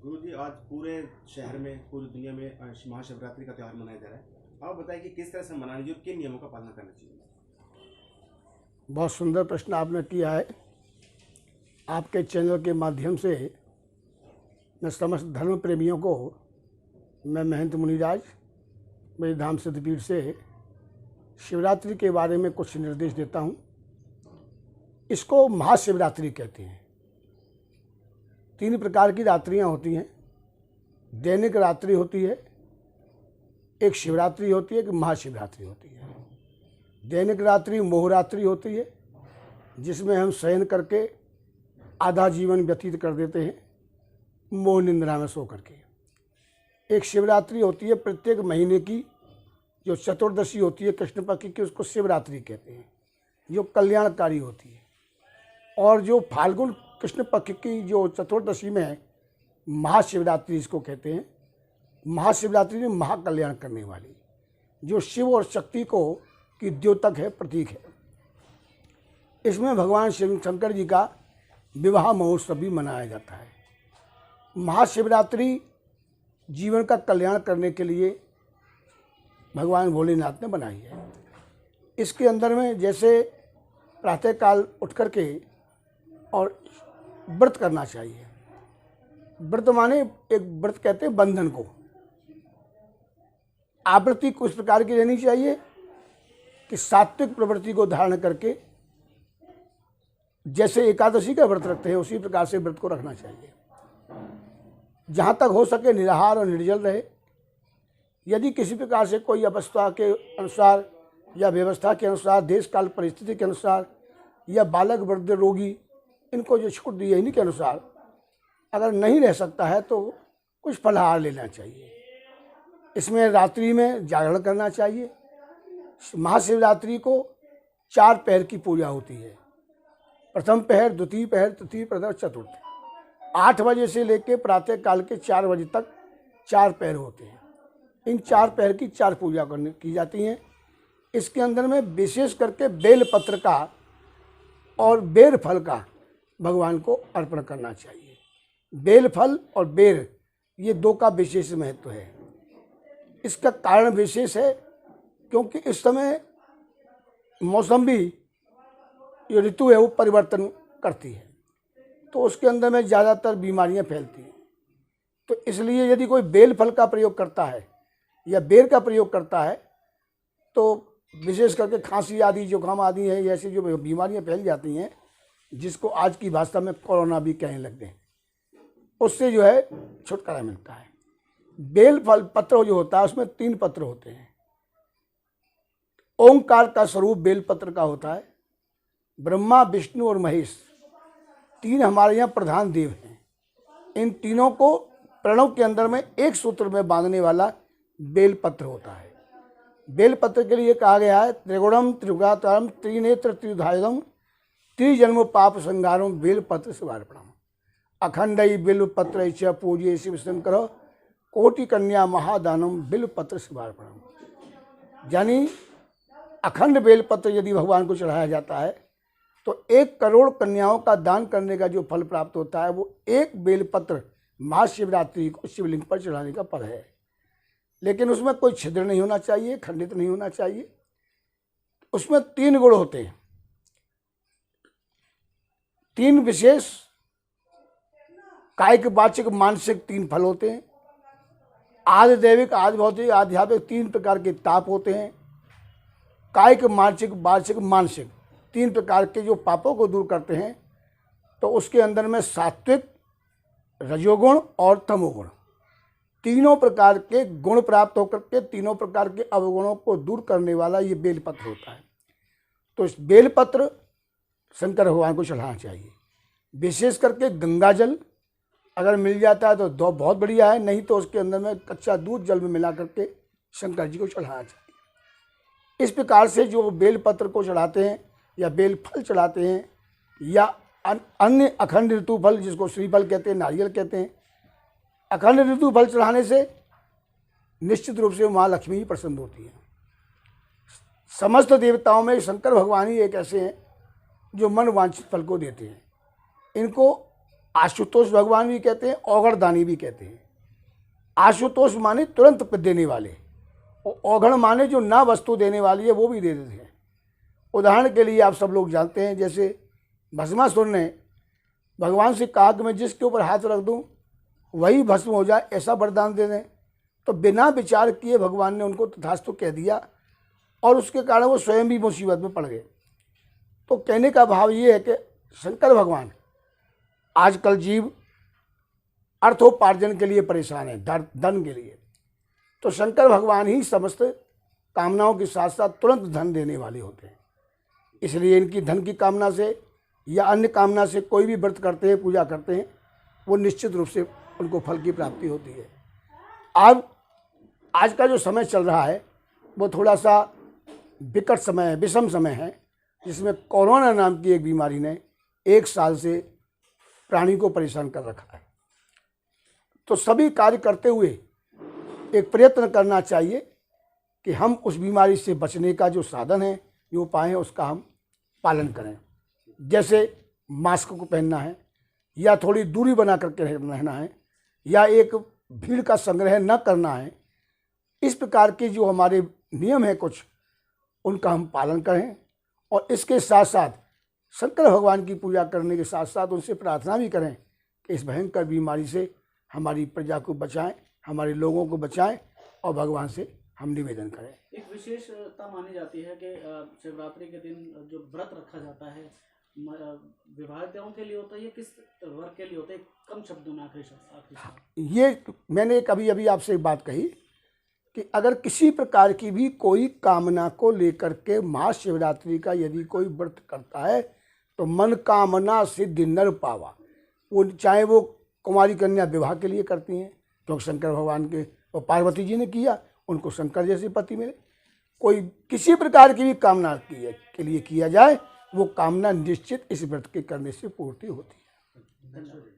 गुरु जी, आज पूरे शहर में, पूरी दुनिया में महाशिवरात्रि का त्यौहार मनाया जा रहा है। आप बताइए कि किस तरह से मनानी चाहिए और किन नियमों का पालन करना चाहिए। बहुत सुंदर प्रश्न आपने किया है। आपके चैनल के माध्यम से मैं समस्त धर्म प्रेमियों को, मैं महंत मुनिराज मेरी धाम सिद्धपीठ से शिवरात्रि के बारे में कुछ निर्देश देता हूँ। इसको महाशिवरात्रि कहते हैं। 3 प्रकार की रात्रियाँ होती हैं। दैनिक रात्रि होती है, एक शिवरात्रि होती है, एक महाशिवरात्रि होती है। दैनिक रात्रि मोहरात्रि होती है, जिसमें हम शयन करके आधा जीवन व्यतीत कर देते हैं, मोह निंद्रा में सो करके। एक शिवरात्रि होती है प्रत्येक महीने की, जो चतुर्दशी होती है कृष्ण पक्ष की, उसको शिवरात्रि कहते हैं, जो कल्याणकारी होती है। और जो फाल्गुन कृष्ण पक्ष की जो चतुर्दशी में है, महाशिवरात्रि इसको कहते हैं। महाशिवरात्रि में महाकल्याण करने वाली, जो शिव और शक्ति को की द्योतक है, प्रतीक है। इसमें भगवान शिव शंकर जी का विवाह महोत्सव भी मनाया जाता है। महाशिवरात्रि जीवन का कल्याण करने के लिए भगवान भोलेनाथ ने बनाई है। इसके अंदर में जैसे प्रातःकाल उठ करके और व्रत करना चाहिए। व्रत माने एक व्रत कहते हैं बंधन को। आवृत्ति कुछ प्रकार की रहनी चाहिए कि सात्विक प्रवृत्ति को धारण करके, जैसे एकादशी का व्रत रखते हैं उसी प्रकार से व्रत को रखना चाहिए। जहाँ तक हो सके निराहार और निर्जल रहे। यदि किसी प्रकार से कोई अवस्था के अनुसार या व्यवस्था के अनुसार, देश काल परिस्थिति के अनुसार, या बालक वृद्ध रोगी, इनको जो छूट दी है इन्हीं के अनुसार अगर नहीं रह सकता है तो कुछ फलाहार लेना चाहिए। इसमें रात्रि में जागरण करना चाहिए। महाशिवरात्रि को 4 पहर की पूजा होती है। प्रथम पहर, द्वितीय पहर, तृतीय पहर, चतुर्थ। 8 बजे से लेकर प्रातः काल के 4 बजे तक 4 पहर होते हैं। इन 4 पहर की 4 पूजा की जाती हैं। इसके अंदर में विशेष करके बेल पत्र का और बेर फल का भगवान को अर्पण करना चाहिए। बेल फल और बेर, ये 2 का विशेष महत्व है। इसका कारण विशेष है क्योंकि इस समय मौसम भी, जो ऋतु है वो परिवर्तन करती है, तो उसके अंदर में ज़्यादातर बीमारियां फैलती हैं। तो इसलिए यदि कोई बेल फल का प्रयोग करता है या बेर का प्रयोग करता है तो विशेष करके खांसी आदि, जुकाम आदि है, ऐसी जो बीमारियां फैल जाती हैं, जिसको आज की भाषा में कोरोना भी कहने लग गए, उससे जो है छुटकारा मिलता है। बेल फल पत्र जो होता है उसमें 3 पत्र होते हैं। ओंकार का स्वरूप बेल पत्र का होता है। ब्रह्मा, विष्णु और महेश 3 हमारे यहाँ प्रधान देव हैं। इन तीनों को प्रणव के अंदर में एक सूत्र में बांधने वाला बेल पत्र होता है। बेल पत्र के लिए कहा गया है, त्रिगुणम त्रिगुणातारम त्रिनेत्र त्रिधायुधम त्रिजन्म पाप संगारम बेल पत्र शिवार्पणम अखंडई बिल्व पत्र च पूज्य शिव शंकर कोटि कन्या महादानम बिल्व पत्र शिवार्पणम। यानी अखंड बेल पत्र यदि भगवान को चढ़ाया जाता है तो 1 करोड़ कन्याओं का दान करने का जो फल प्राप्त होता है, वो 1 बेल पत्र महाशिवरात्रि को शिवलिंग पर चढ़ाने का फल है। लेकिन उसमें कोई छिद्र नहीं होना चाहिए, खंडित नहीं होना चाहिए। उसमें 3 गुण होते हैं, 3 विशेष कायिक, वाचिक, मानसिक 3 फल होते हैं। आदि दैविक, आदि भौतिक, आध्यात्मिक 3 प्रकार के ताप होते हैं। कायिक, मानसिक, वाचिक, मानसिक 3 प्रकार के जो पापों को दूर करते हैं। तो उसके अंदर में सात्विक, रजोगुण और तमोगुण, तीनों प्रकार के गुण प्राप्त होकर के तीनों प्रकार के अवगुणों को दूर करने वाला ये बेलपत्र होता है। तो इस बेलपत्र शंकर भगवान को चढ़ाना चाहिए। विशेष करके गंगा जल अगर मिल जाता है तो बहुत बढ़िया है, नहीं तो उसके अंदर में कच्चा दूध जल में मिला करके शंकर जी को चढ़ाना चाहिए। इस प्रकार से जो बेलपत्र को चढ़ाते हैं या बेल फल चढ़ाते हैं या अन्य अखंड ऋतु फल, जिसको श्रीफल कहते हैं, नारियल कहते हैं, अखंड ऋतु फल चढ़ाने से निश्चित रूप से माँ लक्ष्मी ही प्रसन्न होती है। समस्त देवताओं में शंकर भगवान ही एक ऐसे हैं जो मन वांछित फल को देते हैं। इनको आशुतोष भगवान भी कहते हैं, औघड़ दानी भी कहते हैं। आशुतोष माने तुरंत देने वाले, और औघड़ माने जो ना वस्तु देने वाली है वो भी दे देते हैं। उदाहरण के लिए आप सब लोग जानते हैं, जैसे भस्मासुर ने भगवान से कहा कि मैं जिसके ऊपर हाथ रख दूं वही भस्म हो जाए, ऐसा वरदान दे दें। तो बिना विचार किए भगवान ने उनको तथास्तु कह दिया, और उसके कारण वो स्वयं भी मुसीबत में पड़ गए। तो कहने का भाव ये है कि शंकर भगवान, आजकल जीव अर्थोपार्जन के लिए परेशान है, धन के लिए, तो शंकर भगवान ही समस्त कामनाओं के साथ साथ तुरंत धन देने वाले होते हैं। इसलिए इनकी धन की कामना से या अन्य कामना से कोई भी व्रत करते हैं, पूजा करते हैं, वो निश्चित रूप से उनको फल की प्राप्ति होती है। अब आज का जो समय चल रहा है वो थोड़ा सा विकट समय है, विषम समय है, जिसमें कोरोना नाम की एक बीमारी ने 1 साल से प्राणी को परेशान कर रखा है। तो सभी कार्य करते हुए एक प्रयत्न करना चाहिए कि हम उस बीमारी से बचने का जो साधन है, जो उपाय है, उसका हम पालन करें। जैसे मास्क को पहनना है, या थोड़ी दूरी बना करके रहना है, या एक भीड़ का संग्रह न करना है। इस प्रकार के जो हमारे नियम हैं कुछ, उनका हम पालन करें, और इसके साथ साथ शंकर भगवान की पूजा करने के साथ साथ उनसे प्रार्थना भी करें कि इस भयंकर बीमारी से हमारी प्रजा को बचाएं, हमारे लोगों को बचाएं, और भगवान से हम निवेदन करें। एक विशेषता मानी जाती है कि शिवरात्रि के दिन जो व्रत रखा जाता है विवाहिताओं के लिए होता है, ये किस वर्ग के लिए होता है? कम शब्दों में आखिरी शब्द। ये मैंने कभी अभी आपसे एक बात कही कि अगर किसी प्रकार की भी कोई कामना को लेकर के महाशिवरात्रि का यदि कोई व्रत करता है तो मन कामना सिद्धि नर पावा। वो चाहे वो कुमारी कन्या विवाह के लिए करती हैं, क्योंकि शंकर भगवान के और पार्वती जी ने किया, उनको शंकर जैसे पति मिले। कोई किसी प्रकार की भी कामना के लिए किया जाए, वो कामना निश्चित इस व्रत के करने से पूर्ति होती है। धन्यवाद।